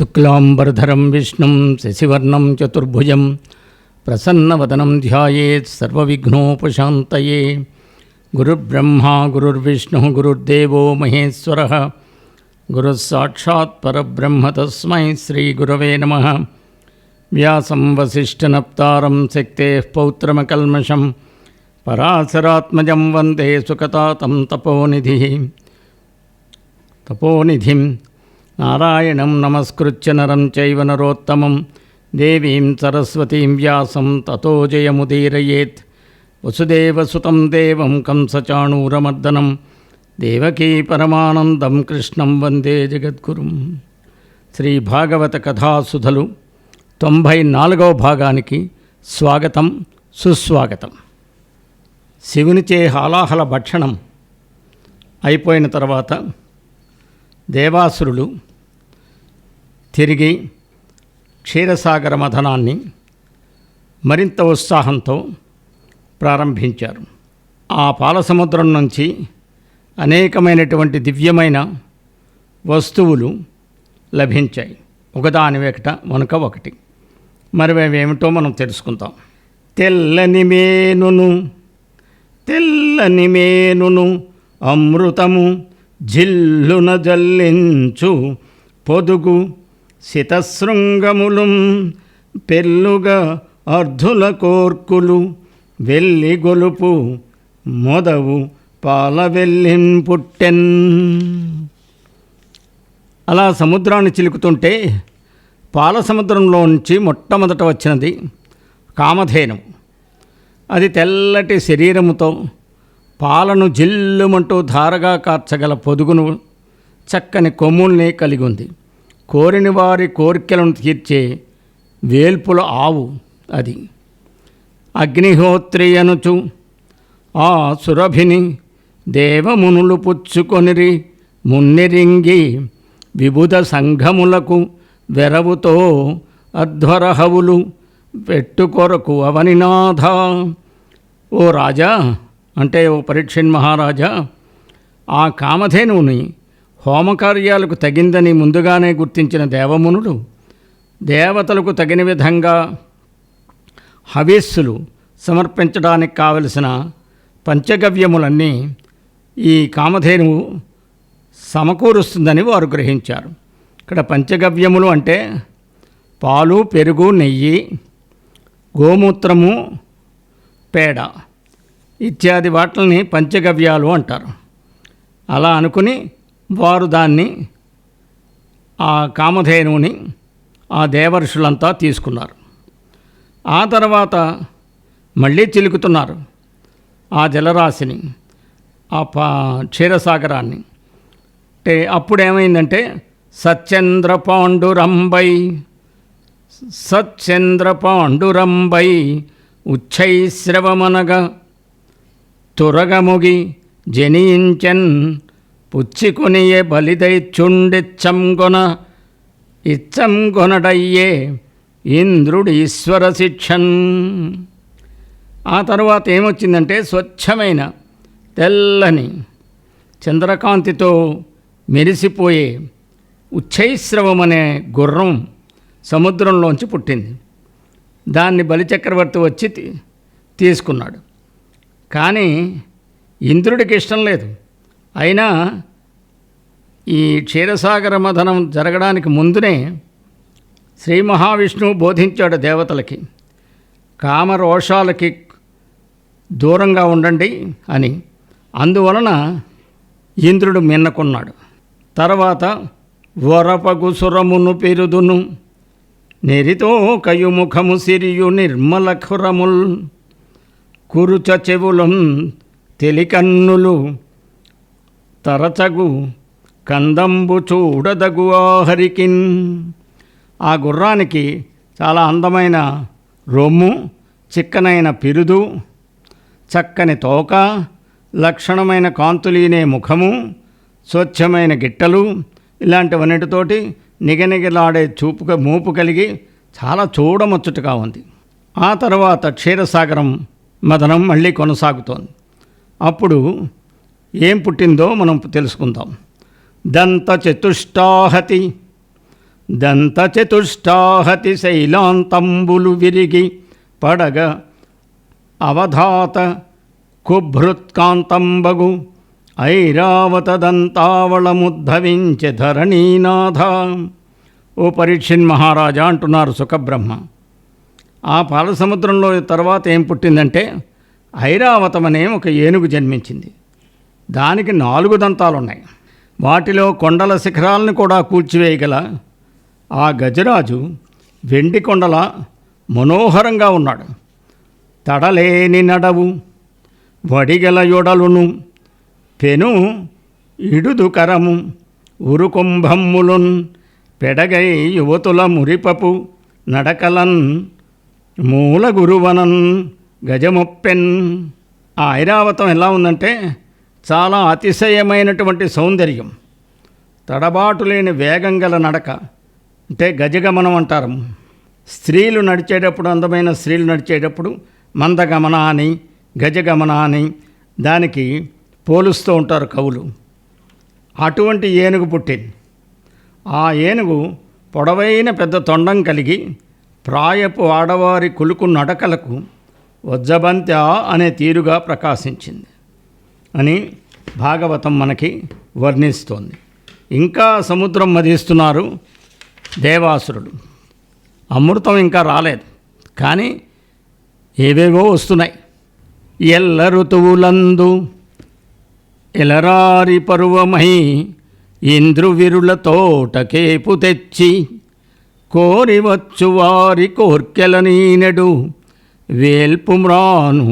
శుక్లాంబరధరం విష్ణుం శశివర్ణం చతుర్భుజం ప్రసన్నవదనం ధ్యాయేత్ సర్వవిఘ్నోపశాంతయే. గురుర్బ్రహ్మా గురుర్విష్ణుః గురుర్దేవో మహేశ్వరః గురుస్సాక్షాత్ పరబ్రహ్మ తస్మై శ్రీగురవే నమః. వ్యాసం వసిష్ఠనప్తారం శక్తేః పౌత్రమకల్మషం పరాశరాత్మజం వందే సుఖతాతం తపోనిధిం నారాయణం నమస్కృత్య నరం చైవ నరోత్తమం దేవీం సరస్వతీం వ్యాసం తతో జయముదీరయేత్. వసుదేవసుతం దేవం కంసచాణూరమర్దనం దేవకీ పరమానందం కృష్ణం వందే జగద్గురుం. శ్రీ భాగవత కథాసుధలు 94వ భాగానికి స్వాగతం సుస్వాగతం. శివునిచే హాలాహల భక్షణం అయిపోయిన తర్వాత దేవాసురులు తిరిగి క్షీరసాగర మథనాన్ని మరింత ఉత్సాహంతో ప్రారంభించారు. ఆ పాలసముద్రం నుంచి అనేకమైనటువంటి దివ్యమైన వస్తువులు లభించాయి, ఒకదాని వెంట వెనుక ఒకటి. మరి అవేమిటో మనం తెలుసుకుందాం. తెల్లని మేనును అమృతము జిల్లున జల్లించు పొదుగు శితశృంగములు పెళ్ళుగా అర్ధుల కోర్కులు వెల్లి గొలుపు మొదవు పాల వెల్లిన్ పుట్టెన్. అలా సముద్రాన్ని చిలుకుతుంటే పాల సముద్రంలోంచి మొట్టమొదట వచ్చినది కామధేనువు. అది తెల్లటి శరీరముతో పాలను జిల్లుమంటూ ధారగా కార్చగల పొదుగును చక్కని కొమ్ముల్ని కలిగి ఉంది. కోరిని వారి కోరికలను తీర్చే వేల్పుల ఆవు అది. అగ్నిహోత్రి అనుచు ఆ సురభిని దేవమునులు పుచ్చుకొనిరి మున్నిరింగి విబుధ సంఘములకు వెరవుతో అధ్వరహవులు పెట్టుకొరకు అవనినాథ. ఓ రాజా, అంటే ఓ పరీక్షణ్ మహారాజా, ఆ కామధేనువుని హోమకార్యాలకు తగిందని ముందుగానే గుర్తించిన దేవమునులు దేవతలకు తగిన విధంగా హవిస్సులు సమర్పించడానికి కావలసిన పంచగవ్యములన్నీ ఈ కామధేనువు సమకూరుస్తుందని వారు గ్రహించారు. ఇక్కడ పంచగవ్యములు అంటే పాలు, పెరుగు, నెయ్యి, గోమూత్రము, పేడ ఇత్యాది వాటిని పంచగవ్యాలు అంటారు. అలా అనుకుని వారు దాన్ని, ఆ కామధేనువుని ఆ దేవర్షులంతా తీసుకున్నారు. ఆ తర్వాత మళ్ళీ చిలుకుతున్నారు ఆ జలరాశిని, ఆ క్షీరసాగరాన్ని. అంటే అప్పుడేమైందంటే సత్చంద్ర పాండురంబై ఉచ్చైశ్రవమనగా తురగముగి జనించెన్ పుచ్చికొనియే ఇచ్చంగొనడయ్యే ఇంద్రుడు ఈశ్వర శిక్షన్. ఆ తర్వాత ఏమొచ్చిందంటే స్వచ్ఛమైన తెల్లని చంద్రకాంతితో మెరిసిపోయే ఉచ్చైశ్రవం అనే గుర్రం సముద్రంలోంచి పుట్టింది. దాన్ని బలిచక్రవర్తి వచ్చి తీసుకున్నాడు. కానీ ఇంద్రుడికి ఇష్టం లేదు. అయినా ఈ క్షీరసాగర మథనం జరగడానికి ముందునే శ్రీ మహావిష్ణువు బోధించాడు దేవతలకి, కామరోషాలకి దూరంగా ఉండండి అని. అందువలన ఇంద్రుడు మిన్నకున్నాడు. తర్వాత వరపగుసురమును పెరుదును నెరితో కయుముఖము సిరియు నిర్మలఖురముల్ కురుచ చెవులం తెలికన్నులు తరచగు కందంబు చూడదగు ఆహరికిన్. ఆ గుర్రానికి చాలా అందమైన రొమ్ము, చిక్కనైన పిరుదు, చక్కని తోక, లక్షణమైన కాంతులీనే ముఖము, స్వచ్ఛమైన గిట్టలు, ఇలాంటివన్నిటితోటి నిగనిగలాడే మూపు కలిగి చాలా చూడముచ్చటగా ఉంది. ఆ తర్వాత క్షీరసాగరం మదనం మళ్ళీ కొనసాగుతోంది. అప్పుడు ఏం పుట్టిందో మనం తెలుసుకుందాం. దంత చతుష్టాహతి దంతచతుష్టాహతి శైలాంతంబులు విరిగి పడగ అవధాత కుభృత్కాంతంబగు ఐరావతదంతావళముద్భవించె ధరణీనాథ. ఓ పరీక్షిన్ మహారాజా అంటున్నారు సుఖబ్రహ్మ. ఆ పాలసముద్రంలో తర్వాత ఏం పుట్టిందంటే ఐరావతం అనే ఒక ఏనుగు జన్మించింది. దానికి 4 దంతాలున్నాయి. వాటిలో కొండల శిఖరాలను కూడా కూల్చివేయగల ఆ గజరాజు వెండి కొండల మనోహరంగా ఉన్నాడు. తడలేని నడవు వడిగల యొడలును పెను ఇడుదు కరము ఉరుకుంభమ్ములున్ పెడగై యువతుల మురిపపు నడకలన్ మూల గురువనన్ గజముప్పెన్. ఆ ఐరావతం ఎలా ఉందంటే చాలా అతిశయమైనటువంటి సౌందర్యం, తడబాటు లేని వేగం గల నడక, అంటే గజగమనం అంటారు. స్త్రీలు నడిచేటప్పుడు, అందమైన స్త్రీలు నడిచేటప్పుడు మందగమన అని గజగమన అని దానికి పోలుస్తూ ఉంటారు కవులు. అటువంటి ఏనుగు పుట్టింది. ఆ ఏనుగు పొడవైన పెద్ద తొండం కలిగి ప్రాయపు ఆడవారి కులుకు నడకలకు వజ్జబంత్య అనే తీరుగా ప్రకాశించింది అని భాగవతం మనకి వర్ణిస్తోంది. ఇంకా సముద్రం మదిస్తున్నారు దేవాసురుడు. అమృతం ఇంకా రాలేదు, కానీ ఏవేవో వస్తున్నాయి. ఎల్ల ఋతువులందు ఎలరారి పరువమై ఇంద్రువిరుల తోటకేపు తెచ్చి కోరివచ్చు వారి కోర్కెల నీనెడు వేల్పుమ్రాను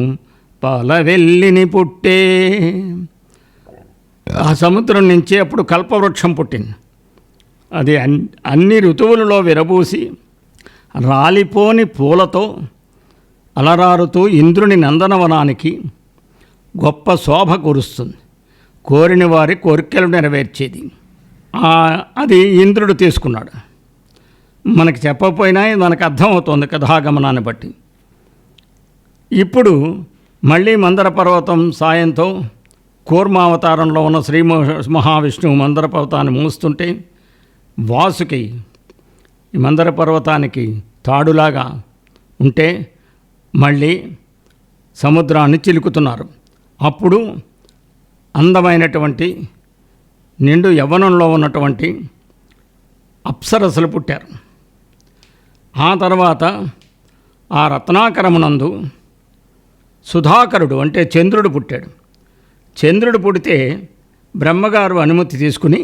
పాలవెల్లిని పుట్టే. ఆ సముద్రం నుంచి అప్పుడు కల్పవృక్షం పుట్టింది. అది అన్ని ఋతువులలో విరబూసి రాలిపోని పూలతో అలరారుతూ ఇంద్రుని నందనవనానికి గొప్ప శోభ కురుస్తుంది. కోరిన వారి కోరికలు నెరవేర్చేది. అది ఇంద్రుడు తీసుకున్నాడు. మనకి చెప్పకపోయినా మనకు అర్థమవుతోంది కథాగమనాన్ని బట్టి. ఇప్పుడు మళ్ళీ మందర పర్వతం సాయంతో కూర్మావతారంలో ఉన్న శ్రీ మహావిష్ణువు మందర పర్వతాన్ని మోస్తుంటే వాసుకి ఈ మందర పర్వతానికి తాడులాగా ఉంటే మళ్ళీ సముద్రాన్ని చిలుకుతున్నారు. అప్పుడు అందమైనటువంటి నిండు యవ్వనంలో ఉన్నటువంటి అప్సరసలు పుట్టారు. ఆ తర్వాత ఆ రత్నాకరమునందు సుధాకరుడు అంటే చంద్రుడు పుట్టాడు. చంద్రుడు పుడితే బ్రహ్మగారు అనుమతి తీసుకుని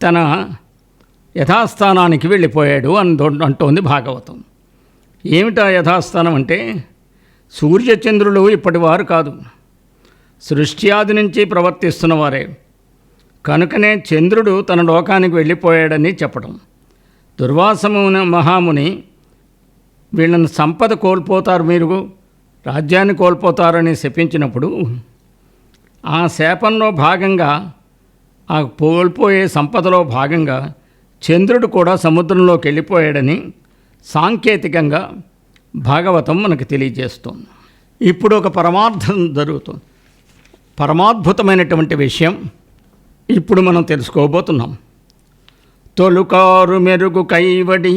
తన యథాస్థానానికి వెళ్ళిపోయాడు అంటోంది భాగవతం. ఏమిటా యథాస్థానం అంటే సూర్యచంద్రులు ఇప్పటివారు కాదు, సృష్టి ఆది నుంచి ప్రవర్తిస్తున్న వారే. కనుకనే చంద్రుడు తన లోకానికి వెళ్ళిపోయాడని చెప్పడం. దుర్వాసముని మహాముని వీళ్ళని సంపద కోల్పోతారు, మీరు రాజ్యాన్ని కోల్పోతారని శపించినప్పుడు ఆ శాపంలో భాగంగా, ఆ కోల్పోయే సంపదలో భాగంగా చంద్రుడు కూడా సముద్రంలోకి వెళ్ళిపోయాడని సాంకేతికంగా భాగవతం మనకు తెలియజేస్తోంది. ఇప్పుడు ఒక పరమార్థం జరుగుతుంది, పరమాద్భుతమైనటువంటి విషయం ఇప్పుడు మనం తెలుసుకోబోతున్నాం. తొలుకారు మెరుగు కైవడి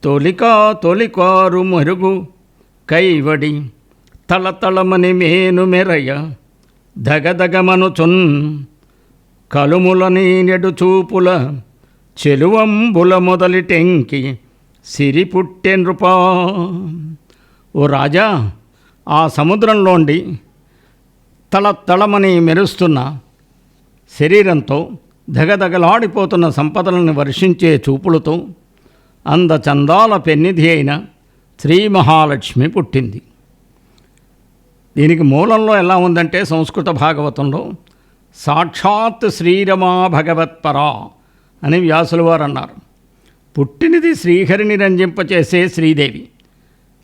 తొలికారు మెరుగు కైవడి తళతళమని మేను మెరయ దగదగమనుచున్ కలుముల నీనెడు చూపుల చెలువంబుల మొదలి టెంకి సిరి పుట్టె నృపా. ఓ రాజా, ఆ సముద్రంలోండి తళతళమని మెరుస్తున్న శరీరంతో దగదగలాడిపోతున్న సంపదలను వర్షించే చూపులతో అందచందాల పెన్నిధి అయిన శ్రీ మహాలక్ష్మి పుట్టింది. దీనికి మూలంలో ఎలా ఉందంటే సంస్కృత భాగవతంలో సాక్షాత్ శ్రీరమా భగవత్పరా అని వ్యాసుల వారు అన్నారు. పుట్టినది శ్రీహరిని రంజింపచేసే శ్రీదేవి.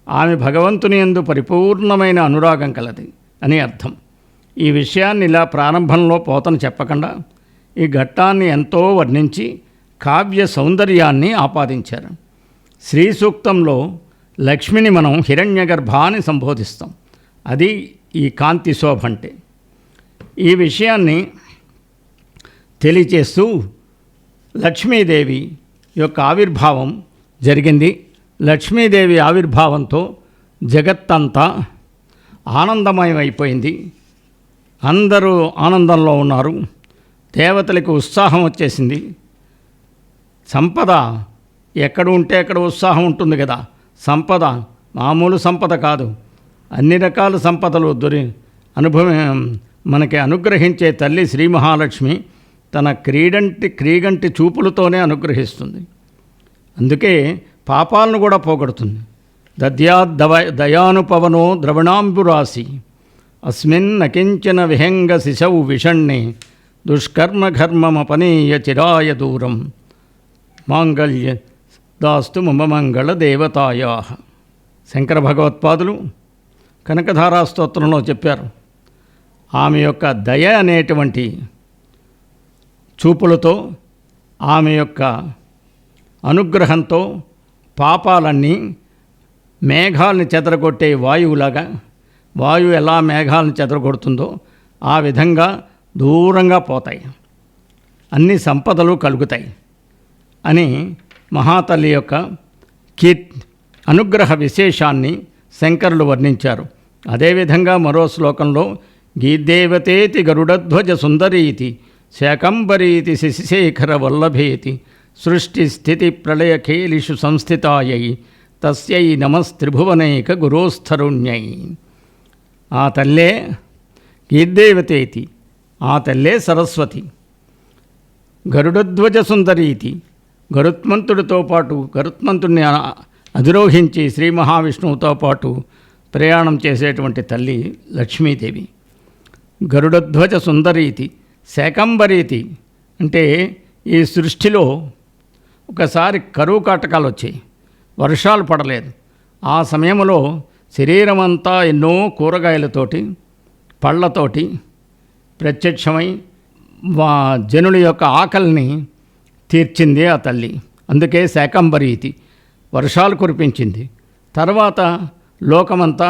ఆమె భగవంతుని యందు పరిపూర్ణమైన అనురాగం కలది అని అర్థం. ఈ విషయాన్ని ఇలా ప్రారంభంలో పోతన చెప్పకుండా ఈ ఘట్టాన్ని ఎంతో వర్ణించి కావ్య సౌందర్యాన్ని ఆపాదించారు. శ్రీ సూక్తంలో లక్ష్మిని మనం హిరణ్యగర్భ అని సంబోధిస్తాం. అది ఈ కాంతి శోభ అంటే. ఈ విషయాన్ని తెలియచేస్తూ లక్ష్మీదేవి యొక్క ఆవిర్భావం జరిగింది. లక్ష్మీదేవి ఆవిర్భావంతో జగత్తంతా ఆనందమయమైపోయింది. అందరూ ఆనందంలో ఉన్నారు. దేవతలకు ఉత్సాహం వచ్చేసింది. సంపద ఎక్కడ ఉంటే అక్కడ ఉత్సాహం ఉంటుంది కదా. సంపద మామూలు సంపద కాదు, అన్ని రకాల సంపదలు అనుభవం మనకి అనుగ్రహించే తల్లి శ్రీ మహాలక్ష్మి తన క్రీగంటి చూపులతోనే అనుగ్రహిస్తుంది. అందుకే పాపాలను కూడా పోగొడుతుంది. దయానుపవనో ద్రవణాంబురాశి అస్మిన్ నకించన విహంగ శిశౌ విషణ్ణే దుష్కర్మఘర్మమపనీయ చిరాయ దూరం మాంగళ్య దాస్తు మమ మంగళ దేవతాయా. శంకర భగవత్పాదులు కనకధారా స్తోత్రంలో చెప్పారు. ఆమె యొక్క దయ అనేటువంటి చూపులతో, ఆమె యొక్క అనుగ్రహంతో పాపాలన్నీ మేఘాలను చెదరగొట్టే వాయువులాగా, వాయువు ఎలా మేఘాలను చెదరగొడుతుందో ఆ విధంగా దూరంగా పోతాయి, అన్ని సంపదలు కలుగుతాయి అని మహాతల్లి యొక్క అనుగ్రహ విశేషాన్ని శంకరులు వర్ణించారు. అదేవిధంగా మరో శ్లోకంలో గీదేవతేతి గరుడధ్వజ సుందరీతి శాకంబరీతి శశిశేఖర వల్లభేతి సృష్టి స్థితి ప్రళయఖేలిషు సంస్థితాయై తస్యై నమస్త్రిభువనైక గురోస్థరుణ్యై. ఆ తల్లే గీర్దేవతేతి, ఆ తల్లే సరస్వతి. గరుడధ్వజ సుందరీతి, గరుత్మంతుడితో పాటు గరుత్మంతుడిని అధిరోహించి శ్రీ మహావిష్ణువుతో పాటు ప్రయాణం చేసేటువంటి తల్లి లక్ష్మీదేవి. గరుడధ్వజ సుందరీతి, శాకంబరీతి అంటే ఈ సృష్టిలో ఒకసారి కరువు కాటకాలు వచ్చాయి, వర్షాలు పడలేదు. ఆ సమయంలో శరీరమంతా ఎన్నో కూరగాయలతోటి పళ్ళతోటి ప్రత్యక్షమై జనుల యొక్క ఆకలిని తీర్చింది ఆ తల్లి. అందుకే శాకంబరీతి, వర్షాలు కురిపించింది. తర్వాత లోకమంతా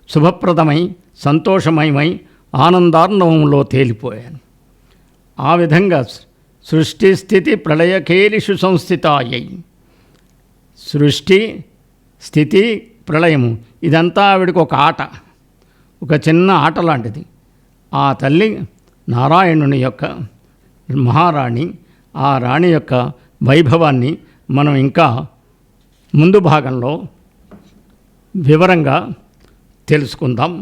శుభప్రదమై సంతోషమయమై ఆనందార్ణవంలో తేలిపోయాను. ఆ విధంగా సృష్టి స్థితి ప్రళయఖేలిషు సంస్థితాయై, సృష్టి స్థితి ప్రళయము ఇదంతా ఆవిడకి ఒక ఆట, ఒక చిన్న ఆట లాంటిది. ఆ తల్లి నారాయణుని యొక్క మహారాణి. ఆ రాణి యొక్క వైభవాన్ని మనం ఇంకా ముందు భాగంలో వివరంగా తెలుసుకుందాం.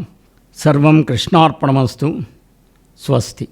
సర్వం కృష్ణార్పణమస్తు. స్వస్తి.